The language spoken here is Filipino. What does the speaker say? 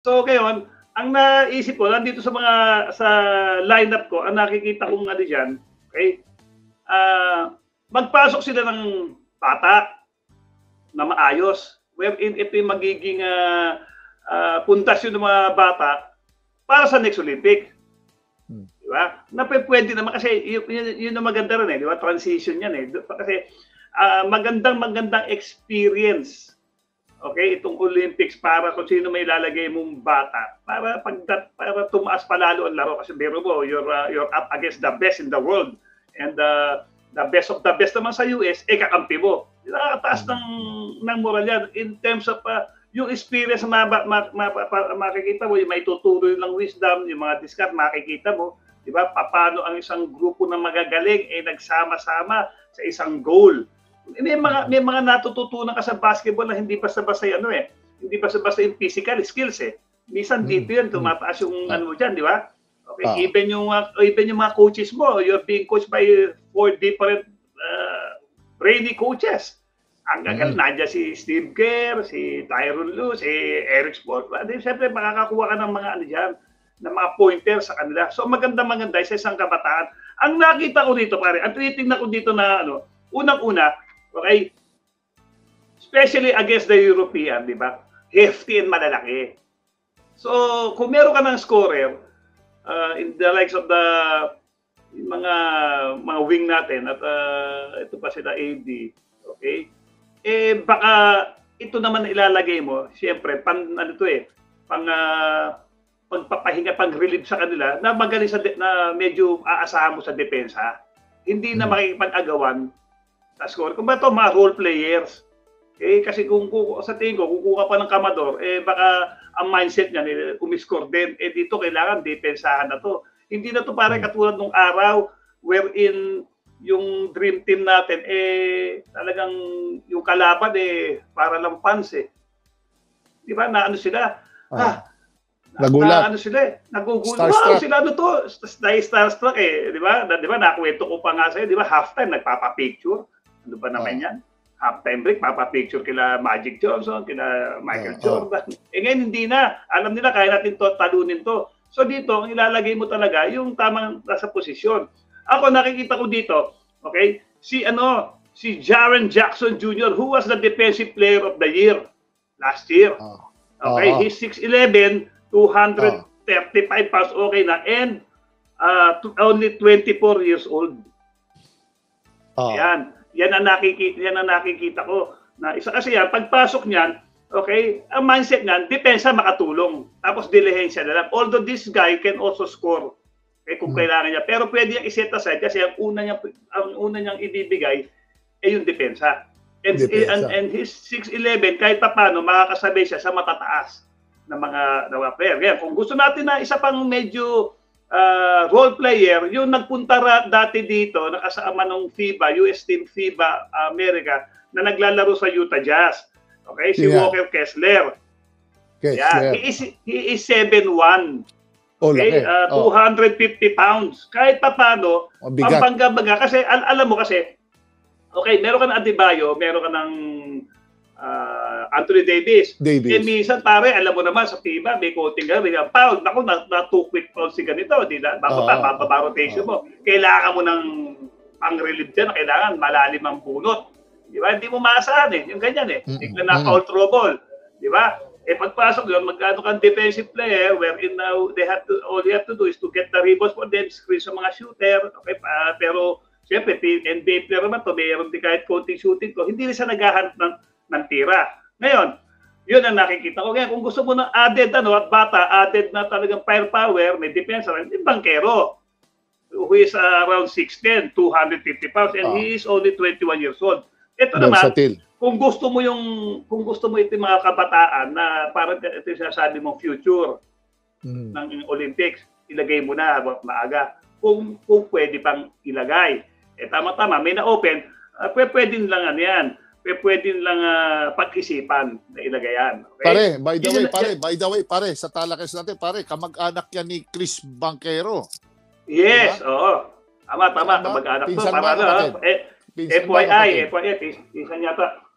So ngayon, ang naisip ko nandito sa lineup ko, ang nakikita kong ano diyan, okay? Magpasok sila ng bata na maayos. Wherein ito yung magiging pundasyon ng mga bata para sa next Olympic. Di ba? Na pwede naman kasi yun ang maganda rin eh, di ba? Transition yan eh. Kasi magandang experience. Okay, itong Olympics para kung sino may lalagay mong bata para tumaas palalo ang laro kasi biro mo you're up against the best in the world and the best of the best naman sa US kakampi mo. Nakakataas ng moral yan in terms of yung experience makikita mo, yung may tuturo ng wisdom, yung mga discard makikita mo, di ba? Paano ang isang grupo na magagaling nagsama-sama sa isang goal. May mga natututunan ka sa basketball na hindi basta-basta hindi basta-basta yung physical skills eh. Minsan dito yan, tumataas yung ano mo dyan, di ba? Okay, even yung mga coaches mo, you're being coached by 4 different brainy coaches. Ang gagal, nandiyan si Steve Kerr, si Tyronn Lue, si Eric Spoelstra. Siyempre, makakakuha ka ng mga ano dyan, ng mga pointers sa kanila. So maganda sa isang kabataan. Ang nakita ko dito, pare, ang tinitingnan ko dito na unang-una, okay, especially against the European, di ba? Hefty and malalaki. So, kung meron ka ng scorer, in the likes of the mga wing natin, at ito pa sila AD, okay? Baka ito naman ilalagay mo, siyempre, pagpapahinga, pang-relieve sa kanila, na magaling na medyo aasahan mo sa depensa. Hindi na makikipag-agawan sa score. Kung ba ito, mga role players. Kasi kung sa tingin ko, kukuha pa ng kamador, baka ang mindset niya, kumiscore din. Dito, kailangan depensahan na to. Hindi na to parang katulad nung araw wherein yung dream team natin, talagang yung kalaban, para lang fans Di ba? Naano sila? Nagulat. Nagugulat. Wow, sila starstruck Di ba? Nakwento ko pa nga sa'yo, di ba? Halftime, nagpapapicture. Ano ba naman yan? Halftime break, papapicture kila Magic Johnson, kila Michael Jordan. Ngayon hindi na. Alam nila, kaya natin talunin to. So dito, ang ilalagay mo talaga, yung tamang nasa posisyon. Ako, nakikita ko dito, okay, si Jaren Jackson Jr., who was the defensive player of the year last year. Okay, he's 6'11", 235 pounds, okay na, and only 24 years old. Yan ang nakikita ko. Na isa kasi yan, pagpasok niyan, okay, ang mindset niyan, depensa makatulong. Tapos dilihensya na lang. Although this guy can also score. Okay, kung kailangan niya. Pero pwede niyang i-set aside kasi ang una niyang ibibigay yung depensa. And his 6'11", kahit pa paano, makakasabay siya sa matataas na mga player. Yan, kung gusto natin na isa pang medyo role player, yung nagpunta dati dito, nakasama ng FIBA, US Team FIBA America, na naglalaro sa Utah Jazz. Okay, si Walker Kessler. Yeah, he is 7'1". Okay, 250 pounds. Kahit pa paano, ang bangga-bangga, kasi alam mo kasi, okay, meron ka ng Adebayo, meron ka ng Anthony Davis. Minsan pare, alam mo naman sa FIBA, may coating ka, may foul. Naku, na 2 quick fouls si ganito, di na? Bababa rotation mo. Kailangan mo ng pang-relieve dyan, kailangan malalim ang bunot. Di ba? Hindi mo maasahan yung ganyan Bigla na foul trouble. Di ba? Pagpasok yun, magkano kang defensive player, wherein now all they have to do is to get the rebounds for them, screen sa mga shooter. Okay, pero siyempre, NBA player naman to, mayroon din kahit konting shooting to, hindi rin siya naghahanap ng tira. Ngayon, yun ang nakikita ko. Ngayon, kung gusto mo ng added at bata, added na talagang firepower, may defense, yung Banchero, who is around 6'10", 250 pounds, and he is only 21 years old. Ito naman, kung gusto mo ito mga kabataan na parang ito yung sinasabi mong future ng Olympics, ilagay mo na maaga. Kung pwede pang ilagay. Tama-tama, may na-open, pwede lang yan. Pwede lang pag-isipan na ilagay yan. Okay? Pare, by the way, sa talakas natin, kamag-anak yan ni Chris Banchero. Yes, oo. Tama, kamag-anak to. FYI, isa yata.